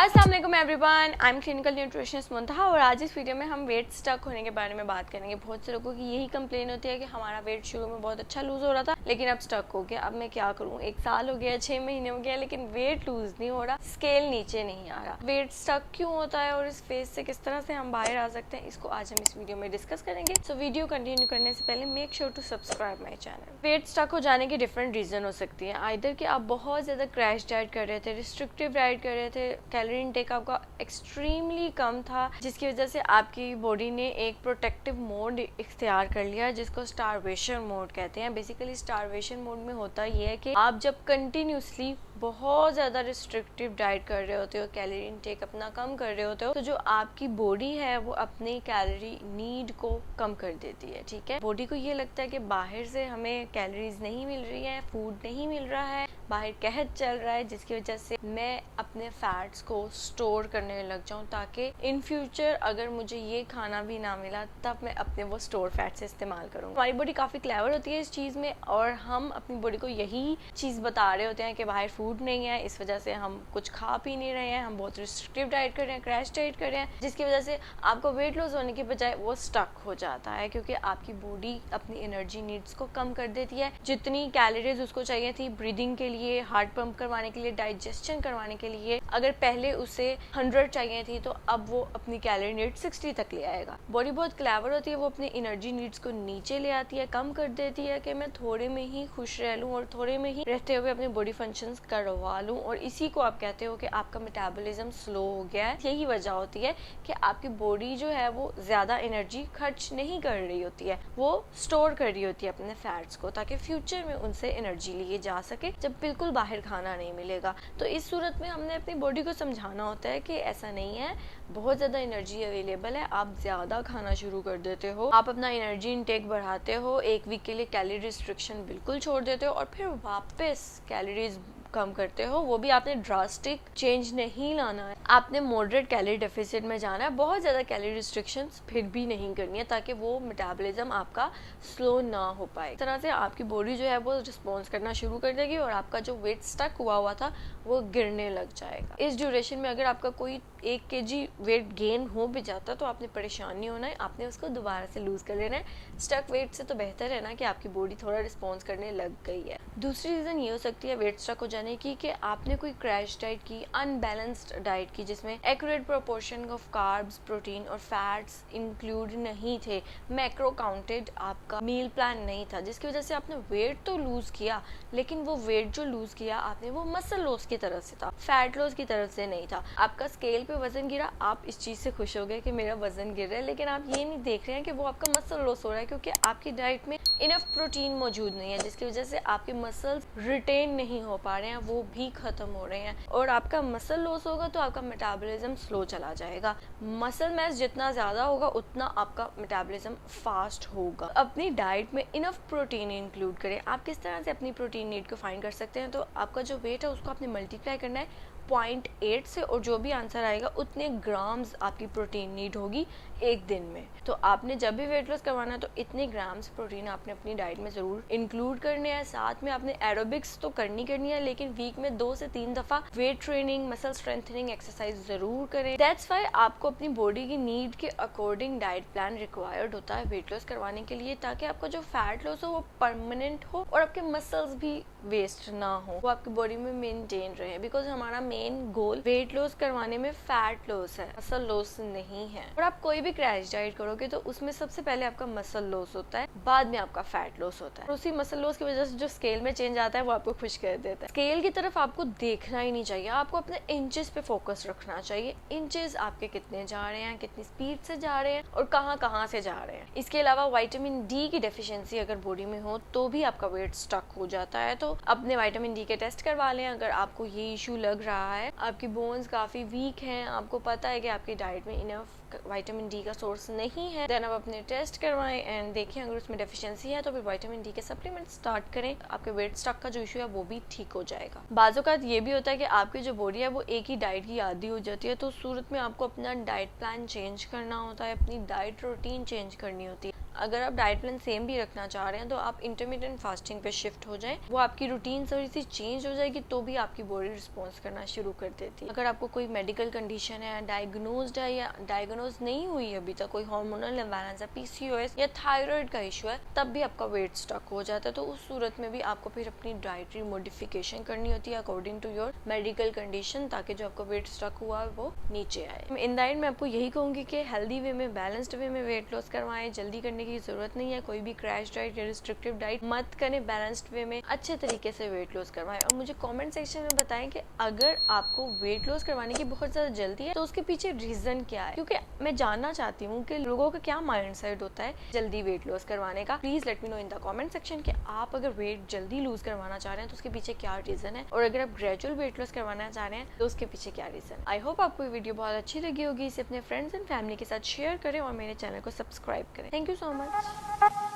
अस्सलाम वालेकुम everyone, I am clinical nutritionist Muntaha और आज इस वीडियो में हम वेट स्टक होने के बारे में बात करेंगे। बहुत से लोगों की यही कंप्लेन होती है कि हमारा वेट शुरू में बहुत अच्छा लूज़ हो रहा था लेकिन अब स्टक हो गया। अब मैं क्या करूँ, 1 साल हो गया, 6 महीने हो गया लेकिन वेट लूज़ नहीं हो रहा, स्केल नीचे नहीं आ रहा। वेट स्टक क्यों होता है और इस फेज से किस तरह से हम बाहर आ सकते हैं, इसको आज हम इस वीडियो में डिस्कस करेंगे। सो वीडियो कंटिन्यू करने से पहले make sure to subscribe my channel. Weight stuck हो जाने की डिफरेंट रीजन हो सकती है। आइदर कि आप बहुत ज़्यादा क्रैश डाइट कर रहे थे, रिस्ट्रिक्टिव डाइट कर रहे थे, कैलोरी इनटेक आपका एक्सट्रीमली कम था, जिसकी वजह से आपकी बॉडी ने एक प्रोटेक्टिव मोड इख्तियार कर लिया जिसको स्टारवेशन मोड कहते हैं। बेसिकली स्टारवेशन मोड में होता ये है कि आप जब कंटिन्यूसली बहुत ज़्यादा रिस्ट्रिक्टिव डाइट कर रहे होते हो, कैलोरी इनटेक अपना कम कर रहे होते हो, तो जो आपकी बॉडी है वो अपनी कैलोरी नीड को कम कर देती है। ठीक है, बॉडी को ये लगता है कि बाहर से हमें कैलोरीज नहीं मिल रही है, फूड नहीं मिल रहा है, बाहर कहत चल रहा है, जिसकी वजह से मैं अपने फैट्स को स्टोर करने लग जाऊं ताकि इन फ्यूचर अगर मुझे ये खाना भी ना मिला तब मैं अपने वो स्टोर फैट से इस्तेमाल करूँ। हमारी बॉडी काफ़ी क्लेवर होती है इस चीज़ में और हम अपनी बॉडी को यही चीज़ बता रहे होते हैं कि बाहर फूड नहीं है, इस वजह से हम कुछ खा पी नहीं रहे हैं, हम बहुत रिस्ट्रिक्टिव डाइट कर रहे हैं, क्रैश डाइट कर रहे हैं, जिसकी वजह से आपको वेट लॉस होने के बजाय वो स्टक हो जाता है क्योंकि आपकी बॉडी अपनी एनर्जी नीड्स को कम कर देती है। जितनी कैलोरीज उसको चाहिए थी ब्रीदिंग के लिए, हार्ट पंप करवाने के लिए, डाइजेशन करवाने के लिए, अगर पहले उसे 100 चाहिए थी तो अब वो अपनी कैलोरी नीड 60 तक ले आएगा। बॉडी बहुत क्लेवर होती है, वो अपनी एनर्जी नीड्स को नीचे ले आती है, कम कर देती है कि मैं थोड़े में ही खुश रह लूँ और थोड़े में ही रहते हुए अपने बॉडी फंक्शंस करवा लूँ, और इसी को आप कहते हो कि आपका मेटाबॉलिज्म स्लो हो गया है। यही वजह होती है कि आपकी बॉडी जो है वो ज़्यादा एनर्जी खर्च नहीं कर रही होती है, वो स्टोर कर रही होती है अपने फैट्स को ताकि फ्यूचर में उनसे एनर्जी लिए जा सके जब बिल्कुल बाहर खाना नहीं मिलेगा। तो इस सूरत में हमने अपनी बॉडी को समझाना होता है कि ऐसा नहीं है, बहुत ज़्यादा एनर्जी अवेलेबल है, आप ज़्यादा खाना शुरू कर देते हो, आप अपना एनर्जी इनटेक बढ़ाते हो, 1 वीक के लिए कैलोरी रिस्ट्रिक्शन बिल्कुल छोड़ देते हो और फिर वापस कैलोरीज कम करते हो। वो भी आपने ड्रास्टिक चेंज नहीं लाना है, आपने मॉडरेट कैलोरी डेफिसिट में जाना है, बहुत ज़्यादा कैलोरी रिस्ट्रिक्शंस फिर भी नहीं करनी है ताकि वो मेटाबॉलिज्म आपका स्लो ना हो पाए। इस तरह से आपकी बॉडी जो है वो रिस्पॉन्स करना शुरू कर देगी और आपका जो वेट स्टक हुआ था वो गिरने लग जाएगा। इस ड्यूरेशन में अगर आपका कोई 1 kg वेट गेन हो भी जाता तो आपने परेशान नहीं होना है, आपने उसको दोबारा से लूज कर लेना है। स्टक वेट से तो बेहतर है ना कि आपकी बॉडी थोड़ा रिस्पॉन्स करने लग गई है। दूसरी रीज़न ये हो सकती है वेट स्टक हो जाने की कि आपने कोई क्रैश डाइट की, अनबैलेंस्ड डाइट की, जिसमें accurate proportion of carbs, protein और फैट्स इंक्लूड नहीं थे, मैक्रो काउंटेड आपका मील प्लान नहीं था, जिसकी वजह से आपने वेट तो लूज किया लेकिन वो वेट जो लूज किया आपने वो मसल लॉस की तरफ से था, फैट लॉस की तरफ से नहीं था। आपका स्केल पे वजन गिरा, आप इस चीज़ से खुश हो गए कि मेरा वजन गिर रहा है, लेकिन आप ये नहीं देख रहे हैं कि वो आपका मसल लॉस हो रहा है क्योंकि आपकी डाइट में इनफ प्रोटीन मौजूद नहीं है, जिसकी वजह से आपके मसल्स रिटेन नहीं हो पा रहे हैं, वो भी खत्म हो रहे हैं। और आपका मसल लॉस होगा तो आपका मेटाबॉलिज्म स्लो चला जाएगा। मसल मैस जितना ज़्यादा होगा उतना आपका मेटाबॉलिज्म फास्ट होगा। अपनी डाइट में इनफ प्रोटीन इंक्लूड करें। आप किस तरह से अपनी प्रोटीन नीड को फाइंड कर सकते हैं, तो आपका जो वेट है उसको आपने मल्टीप्लाई करना है 0.8 से और जो भी आंसर आएगा उतने ग्राम्स आपकी प्रोटीन नीड होगी 1 दिन में। तो आपने जब भी वेट लॉस करवाना है तो इतने ग्राम्स प्रोटीन आपने अपनी डाइट में ज़रूर इंक्लूड करने हैं। साथ में आपने एरोबिक्स तो करनी है लेकिन वीक में 2 से 3 दफ़ा weight training, muscle strengthening exercise ज़रूर करें। दैट्स वाई आपको अपनी बॉडी की नीड के अकॉर्डिंग डाइट प्लान रिक्वायर्ड होता है वेट लॉस करवाने के लिए, ताकि आपका जो फैट लॉस हो वो परमानेंट हो और आपके मसल्स भी वेस्ट ना हो, वो आपकी बॉडी में मेंटेन रहे। बिकॉज हमारा मेन गोल वेट लॉस करवाने में फैट लॉस है, मसल लॉस नहीं है। और आप कोई भी क्रैश डाइट करोगे तो उसमें सबसे पहले आपका मसल लॉस होता है, बाद में आपका फैट लॉस होता है। और उसी मसल लॉस की वजह से जो स्केल में चेंज आता है वो आपको खुश कर देता है। स्केल की तरफ आपको देखना ही नहीं चाहिए, आपको अपने इंचेस पे फोकस रखना चाहिए। इंचेस आपके कितने जा रहे हैं, कितनी स्पीड से जा रहे हैं और कहाँ से जा रहे हैं। इसके अलावा विटामिन डी की डेफिशिएंसी अगर बॉडी में हो तो भी आपका वेट स्टक हो जाता है। तो अपने विटामिन डी के टेस्ट करवा लें अगर आपको ये इशू लग रहा है, आपकी बोन्स काफ़ी वीक हैं, आपको पता है कि आपकी डाइट में इनफ विटामिन डी का सोर्स नहीं है, देन आप अपने टेस्ट करवाएं एंड देखें अगर उसमें डेफिशिएंसी है तो फिर विटामिन डी के सप्लीमेंट स्टार्ट करें। आपके वेट स्टक का जो इशू है वो भी ठीक हो जाएगा। बाज़ औक़ात ये भी होता है कि आपकी जो बॉडी है वो एक ही डाइट की आदी हो जाती है, तो उस सूरत में आपको अपना डाइट प्लान चेंज करना होता है, अपनी डाइट रूटीन चेंज करनी होती है। अगर आप डाइट प्लान सेम भी रखना चाह रहे हैं तो आप इंटरमीडिएट फास्टिंग पे शिफ्ट हो जाएं, वो आपकी रूटीन थोड़ी सी चेंज हो जाएगी तो भी आपकी बॉडी रिस्पॉन्स करना शुरू कर देती है। अगर आपको कोई मेडिकल कंडीशन है, डायग्नोज्ड है या डायग्नोज नहीं हुई अभी तक, कोई हार्मोनल इम्बैलेंस है, पीसीओएस या थायराइड का इशू है, तब भी आपका वेट स्टक हो जाता है। तो उस सूरत में भी आपको फिर अपनी डाइटरी मॉडिफिकेशन करनी होती है according to your medical condition, ताकि जो आपका वेट स्टक हुआ है वो नीचे आए। इन द एंड मैं आपको यही कहूंगी कि हेल्दी वे में, बैलेंस्ड वे में वेट लॉस करवाएं। जल्दी करने की जरूरत नहीं है, कोई भी क्रैश डाइट या रिस्ट्रिक्टिव डाइट मत करें, बैलेंस्ड वे में अच्छे तरीके से वेट लॉस करवाएं। और मुझे कमेंट सेक्शन में बताएं कि अगर आपको वेट लॉस करवाने की बहुत ज़्यादा जल्दी है तो उसके पीछे रीज़न क्या है, क्योंकि मैं जानना चाहती हूँ कि लोगों का क्या माइंडसेट होता है जल्दी वेट लॉस करवाने का। Please let me know in the comment section कि आप अगर वेट जल्दी लूज करवाना चाह रहे हैं तो उसके पीछे क्या रीज़न है, और अगर आप ग्रेजुअल वेट लॉस करवाना चाह रहे हैं तो उसके पीछे क्या रीज़न है। आई होप आपको ये वीडियो बहुत अच्छी लगी होगी। इसे अपने फ्रेंड्स एंड फैमिली के साथ शेयर करें और मेरे चैनल को सब्सक्राइब करें। Thank you so much.